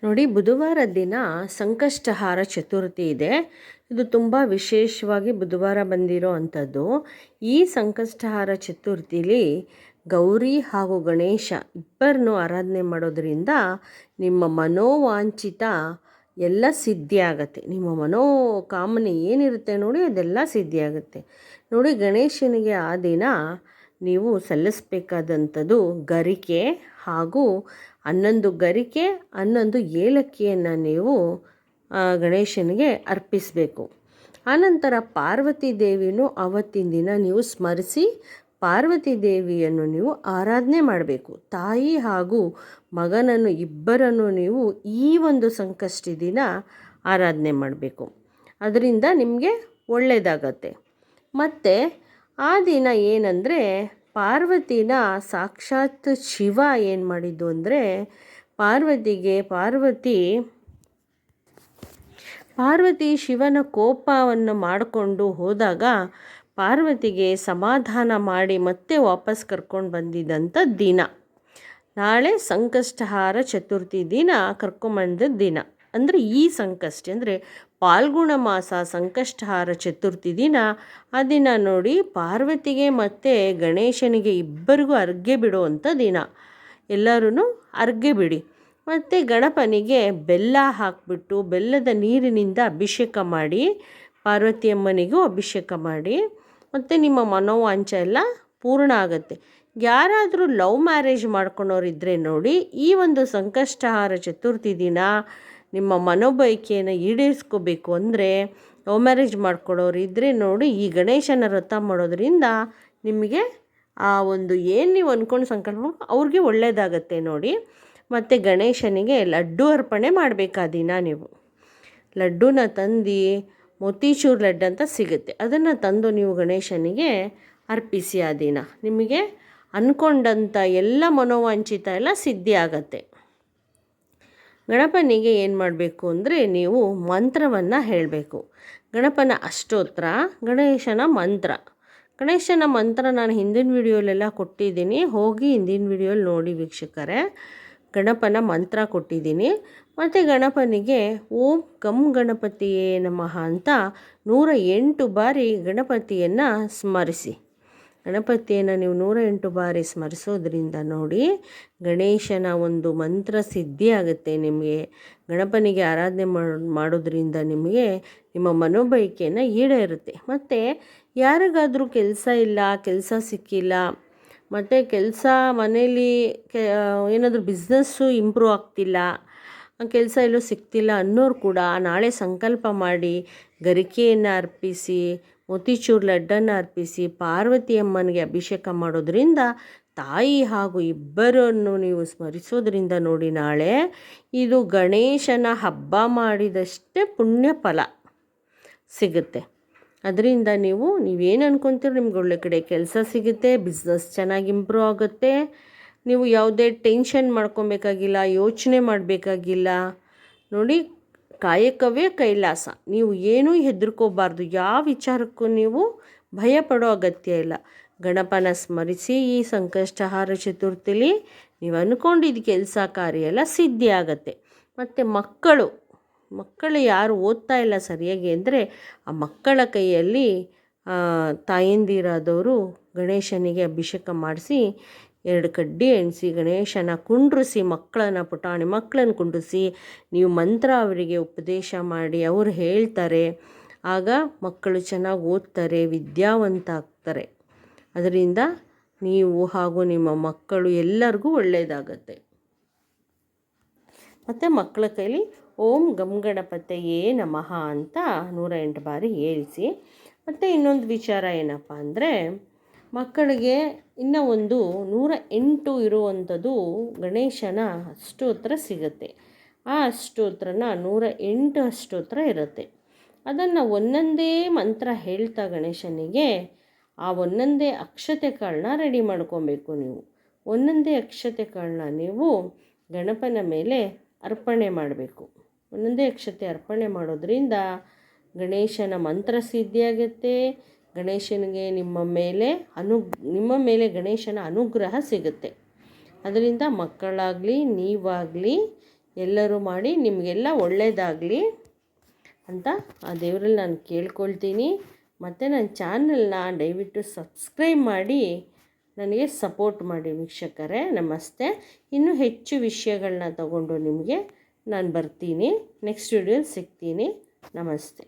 ನೋಡಿ, ಬುಧವಾರ ದಿನ ಸಂಕಷ್ಟಹಾರ ಚತುರ್ಥಿ ಇದೆ. ಇದು ತುಂಬ ವಿಶೇಷವಾಗಿ ಬುಧವಾರ ಬಂದಿರೋ ಅಂಥದ್ದು. ಈ ಸಂಕಷ್ಟಹಾರ ಚತುರ್ಥಿಲಿ ಗೌರಿ ಹಾಗೂ ಗಣೇಶ ಇಬ್ಬರನ್ನು ಆರಾಧನೆ ಮಾಡೋದ್ರಿಂದ ನಿಮ್ಮ ಮನೋವಾಂಛಿತ ಎಲ್ಲ ಸಿದ್ಧಿ ಆಗತ್ತೆ. ನಿಮ್ಮ ಮನೋಕಾಮನೆ ಏನಿರುತ್ತೆ ನೋಡಿ, ಅದೆಲ್ಲ ಸಿದ್ಧಿ ಆಗುತ್ತೆ. ನೋಡಿ, ಗಣೇಶನಿಗೆ ಆ ದಿನ ನೀವು ಸಲ್ಲಿಸಬೇಕಾದಂಥದ್ದು ಗರಿಕೆ ಹಾಗೂ 11 ಗರಿಕೆ 11 ಏಲಕ್ಕಿಯನ್ನು ನೀವು ಗಣೇಶನಿಗೆ ಅರ್ಪಿಸಬೇಕು. ಆನಂತರ ಪಾರ್ವತಿ ದೇವಿನೂ ಅವತ್ತಿನ ದಿನ ನೀವು ಸ್ಮರಿಸಿ ಪಾರ್ವತಿ ದೇವಿಯನ್ನು ನೀವು ಆರಾಧನೆ ಮಾಡಬೇಕು. ತಾಯಿ ಹಾಗೂ ಮಗನನ್ನು ಇಬ್ಬರನ್ನು ನೀವು ಈ ಒಂದು ಸಂಕಷ್ಟಿ ದಿನ ಆರಾಧನೆ ಮಾಡಬೇಕು. ಅದರಿಂದ ನಿಮಗೆ ಒಳ್ಳೆಯದಾಗತ್ತೆ. ಮತ್ತು ಆ ದಿನ ಏನಂದರೆ, ಪಾರ್ವತಿನ ಸಾಕ್ಷಾತ್ ಶಿವ ಏನು ಮಾಡಿದ್ದು ಅಂದರೆ, ಪಾರ್ವತಿ ಶಿವನ ಕೋಪವನ್ನು ಮಾಡಿಕೊಂಡು ಹೋದಾಗ ಪಾರ್ವತಿಗೆ ಸಮಾಧಾನ ಮಾಡಿ ಮತ್ತೆ ವಾಪಸ್ ಕರ್ಕೊಂಡು ಬಂದಿದ್ದಂಥ ದಿನ. ನಾಳೆ ಸಂಕಷ್ಟಹಾರ ಚತುರ್ಥಿ ದಿನ ಕರ್ಕೊಂಬಂದ ದಿನ ಅಂದರೆ ಈ ಸಂಕಷ್ಟಿ ಅಂದರೆ ಫಾಲ್ಗುಣ ಮಾಸ ಸಂಕಷ್ಟಹಾರ ಚತುರ್ಥಿ ದಿನ. ಆ ದಿನ ನೋಡಿ, ಪಾರ್ವತಿಗೆ ಮತ್ತು ಗಣೇಶನಿಗೆ ಇಬ್ಬರಿಗೂ ಅರ್ಘ್ಯ ಬಿಡುವಂಥ ದಿನ. ಎಲ್ಲರೂ ಅರ್ಘ್ಯ ಬಿಡಿ. ಮತ್ತು ಗಣಪನಿಗೆ ಬೆಲ್ಲ ಹಾಕಿಬಿಟ್ಟು ಬೆಲ್ಲದ ನೀರಿನಿಂದ ಅಭಿಷೇಕ ಮಾಡಿ, ಪಾರ್ವತಿಯಮ್ಮನಿಗೂ ಅಭಿಷೇಕ ಮಾಡಿ, ಮತ್ತು ನಿಮ್ಮ ಮನೋವಾಂಛ ಎಲ್ಲ ಪೂರ್ಣ ಆಗುತ್ತೆ. ಯಾರಾದರೂ ಲವ್ ಮ್ಯಾರೇಜ್ ಮಾಡ್ಕೊಳೋರಿದ್ದರೆ ನೋಡಿ, ಈ ಒಂದು ಸಂಕಷ್ಟಹಾರ ಚತುರ್ಥಿ ದಿನ ನಿಮ್ಮ ಮನೋಬಯಕೆಯನ್ನು ಈಡೇರಿಸ್ಕೋಬೇಕು ಅಂದರೆ, ಲವ್ ಮ್ಯಾರೇಜ್ ಮಾಡ್ಕೊಳ್ಳೋರು ಇದ್ದರೆ ನೋಡಿ, ಈ ಗಣೇಶನ ವ್ರತ ಮಾಡೋದ್ರಿಂದ ನಿಮಗೆ ಆ ಒಂದು ಏನು ನೀವು ಅಂದ್ಕೊಂಡು ಸಂಕಲ್ಪ ಅವ್ರಿಗೆ ಒಳ್ಳೆಯದಾಗತ್ತೆ ನೋಡಿ. ಮತ್ತು ಗಣೇಶನಿಗೆ ಲಡ್ಡು ಅರ್ಪಣೆ ಮಾಡಬೇಕು. ಆ ದಿನ ನೀವು ಲಡ್ಡುನ ತಂದು, ಮೋತಿಚೂರ್ ಲಡ್ಡು ಅಂತ ಸಿಗುತ್ತೆ, ಅದನ್ನು ತಂದು ನೀವು ಗಣೇಶನಿಗೆ ಅರ್ಪಿಸಿ. ಆ ದಿನ ನಿಮಗೆ ಅಂದ್ಕೊಂಡಂಥ ಎಲ್ಲ ಮನೋವಾಂಛಿತ ಎಲ್ಲ ಸಿದ್ಧಿ ಆಗತ್ತೆ. ಗಣಪನಿಗೆ ಏನು ಮಾಡಬೇಕು ಅಂದರೆ, ನೀವು ಮಂತ್ರವನ್ನು ಹೇಳಬೇಕು. ಗಣಪನ ಅಷ್ಟೋತ್ರ, ಗಣೇಶನ ಮಂತ್ರ. ಗಣೇಶನ ಮಂತ್ರ ನಾನು ಹಿಂದಿನ ವಿಡಿಯೋಲೆಲ್ಲ ಕೊಟ್ಟಿದ್ದೀನಿ, ಹೋಗಿ ಹಿಂದಿನ ವಿಡಿಯೋಲಿ ನೋಡಿ ವೀಕ್ಷಕರೇ. ಗಣಪನ ಮಂತ್ರ ಕೊಟ್ಟಿದ್ದೀನಿ. ಮತ್ತು ಗಣಪನಿಗೆ ಓಂ ಗಂ ಗಣಪತಿಯೇ ನಮಃ ಅಂತ 108 ಬಾರಿ ಗಣಪತಿಯನ್ನು ಸ್ಮರಿಸಿ. ಗಣಪತಿಯನ್ನು ನೀವು 108 ಬಾರಿ ಸ್ಮರಿಸೋದ್ರಿಂದ ನೋಡಿ, ಗಣೇಶನ ಒಂದು ಮಂತ್ರ ಸಿದ್ಧಿ ಆಗುತ್ತೆ ನಿಮಗೆ. ಗಣಪನಿಗೆ ಆರಾಧನೆ ಮಾಡೋದ್ರಿಂದ ನಿಮಗೆ ನಿಮ್ಮ ಮನೋಬಯಕೆಯನ್ನು ಈಡೇರುತ್ತೆ. ಮತ್ತು ಯಾರಿಗಾದರೂ ಕೆಲಸ ಇಲ್ಲ, ಕೆಲಸ ಸಿಕ್ಕಿಲ್ಲ, ಮತ್ತು ಕೆಲಸ ಮನೇಲಿ ಏನಾದರೂ ಬಿಸ್ನೆಸ್ಸು ಇಂಪ್ರೂವ್ ಆಗ್ತಿಲ್ಲ, ಕೆಲಸ ಎಲ್ಲೂ ಸಿಗ್ತಿಲ್ಲ ಅನ್ನೋರು ಕೂಡ ನಾಳೆ ಸಂಕಲ್ಪ ಮಾಡಿ ಗರಿಕೆಯನ್ನು ಅರ್ಪಿಸಿ, ಮೋತಿಚೂರ್ ಲಡ್ಡನ್ನು ಅರ್ಪಿಸಿ, ಪಾರ್ವತಿಯಮ್ಮನಿಗೆ ಅಭಿಷೇಕ ಮಾಡೋದ್ರಿಂದ, ತಾಯಿ ಹಾಗೂ ಇಬ್ಬರನ್ನು ನೀವು ಸ್ಮರಿಸೋದ್ರಿಂದ ನೋಡಿ, ನಾಳೆ ಇದು ಗಣೇಶನ ಹಬ್ಬ ಮಾಡಿದಷ್ಟೇ ಪುಣ್ಯ ಫಲ ಸಿಗುತ್ತೆ. ಅದರಿಂದ ನೀವೇನು ಅನ್ಕೊತೀರೋ ನಿಮ್ಗೆ ಒಳ್ಳೆ ಕಡೆ ಕೆಲಸ ಸಿಗುತ್ತೆ, ಬಿಸ್ನೆಸ್ ಚೆನ್ನಾಗಿ ಇಂಪ್ರೂವ್ ಆಗುತ್ತೆ. ನೀವು ಯಾವುದೇ ಟೆನ್ಷನ್ ಮಾಡ್ಕೊಬೇಕಾಗಿಲ್ಲ, ಯೋಚನೆ ಮಾಡಬೇಕಾಗಿಲ್ಲ ನೋಡಿ. ಕಾಯಕವೇ ಕೈಲಾಸ. ನೀವು ಏನೂ ಹೆದರ್ಕೋಬಾರ್ದು, ಯಾವ ವಿಚಾರಕ್ಕೂ ನೀವು ಭಯ ಪಡೋ ಅಗತ್ಯ ಇಲ್ಲ. ಗಣಪನ ಸ್ಮರಿಸಿ ಈ ಸಂಕಷ್ಟಹಾರ ಚತುರ್ಥಿಲಿ ನೀವು ಅಂದ್ಕೊಂಡಿದ್ದ ಕೆಲಸ ಕಾರ್ಯ ಎಲ್ಲ ಸಿದ್ಧಿ ಆಗತ್ತೆ. ಮತ್ತು ಮಕ್ಕಳು ಯಾರು ಓದ್ತಾ ಇಲ್ಲ ಸರಿಯಾಗಿ ಅಂದರೆ, ಆ ಮಕ್ಕಳ ಕೈಯಲ್ಲಿ ತಾಯಂದಿರಾದವರು ಗಣೇಶನಿಗೆ ಅಭಿಷೇಕ ಮಾಡಿಸಿ 2 ಕಡ್ಡಿ ಎಣಿಸಿ ಗಣೇಶನ ಕುಂಡ್ರಿಸಿ, ಪುಟಾಣಿ ಮಕ್ಕಳನ್ನು ಕುಂಡ್ರಿಸಿ ನೀವು ಮಂತ್ರ ಅವರಿಗೆ ಉಪದೇಶ ಮಾಡಿ ಅವರು ಹೇಳ್ತಾರೆ. ಆಗ ಮಕ್ಕಳು ಚೆನ್ನಾಗಿ ಓದ್ತಾರೆ, ವಿದ್ಯಾವಂತ ಆಗ್ತಾರೆ. ಅದರಿಂದ ನೀವು ಹಾಗೂ ನಿಮ್ಮ ಮಕ್ಕಳು ಎಲ್ಲರಿಗೂ ಒಳ್ಳೆಯದಾಗತ್ತೆ. ಮತ್ತು ಮಕ್ಕಳ ಕೈಲಿ ಓಂ ಗಂ ಗಣಪತಿಯೇ ನಮಃ ಅಂತ 108 ಬಾರಿ ಹೇಳಿಸಿ. ಮತ್ತು ಇನ್ನೊಂದು ವಿಚಾರ ಏನಪ್ಪ ಅಂದರೆ, ಮಕ್ಕಳಿಗೆ ಇನ್ನೂ ಒಂದು 108 ಇರುವಂಥದ್ದು ಗಣೇಶನ ಅಷ್ಟೋತ್ರ ಸಿಗುತ್ತೆ. ಆ ಅಷ್ಟೋತ್ರನ 108 ಅಷ್ಟೋತ್ರ ಇರುತ್ತೆ. ಅದನ್ನು ಒಂದೊಂದೇ ಮಂತ್ರ ಹೇಳ್ತಾ ಗಣೇಶನಿಗೆ ಆ ಒಂದೊಂದೇ ಅಕ್ಷತೆ ಕಾಳನ್ನ ರೆಡಿ ಮಾಡ್ಕೊಬೇಕು. ನೀವು ಒಂದೊಂದೇ ಅಕ್ಷತೆ ಕಾಳನ್ನ ನೀವು ಗಣಪನ ಮೇಲೆ ಅರ್ಪಣೆ ಮಾಡಬೇಕು. ಒಂದೊಂದೇ ಅಕ್ಷತೆ ಅರ್ಪಣೆ ಮಾಡೋದ್ರಿಂದ ಗಣೇಶನ ಮಂತ್ರ ಸಿದ್ಧಿಯಾಗುತ್ತೆ. ಗಣೇಶನಿಗೆ ನಿಮ್ಮ ಮೇಲೆ ಗಣೇಶನ ಅನುಗ್ರಹ ಸಿಗುತ್ತೆ. ಅದರಿಂದ ಮಕ್ಕಳಾಗಲಿ ನೀವಾಗಲಿ ಎಲ್ಲರೂ ಮಾಡಿ, ನಿಮಗೆಲ್ಲ ಒಳ್ಳೆಯದಾಗಲಿ ಅಂತ ಆ ದೇವರಲ್ಲಿ ನಾನು ಕೇಳ್ಕೊಳ್ತೀನಿ. ಮತ್ತು ನನ್ನ ಚಾನಲ್ನ ದಯವಿಟ್ಟು ಸಬ್ಸ್ಕ್ರೈಬ್ ಮಾಡಿ ನನಗೆ ಸಪೋರ್ಟ್ ಮಾಡಿ ವೀಕ್ಷಕರೇ. ನಮಸ್ತೆ. ಇನ್ನೂ ಹೆಚ್ಚು ವಿಷಯಗಳನ್ನ ತಗೊಂಡು ನಿಮಗೆ ನಾನು ಬರ್ತೀನಿ. ನೆಕ್ಸ್ಟ್ ವಿಡಿಯೋಲಿ ಸಿಗ್ತೀನಿ. ನಮಸ್ತೆ.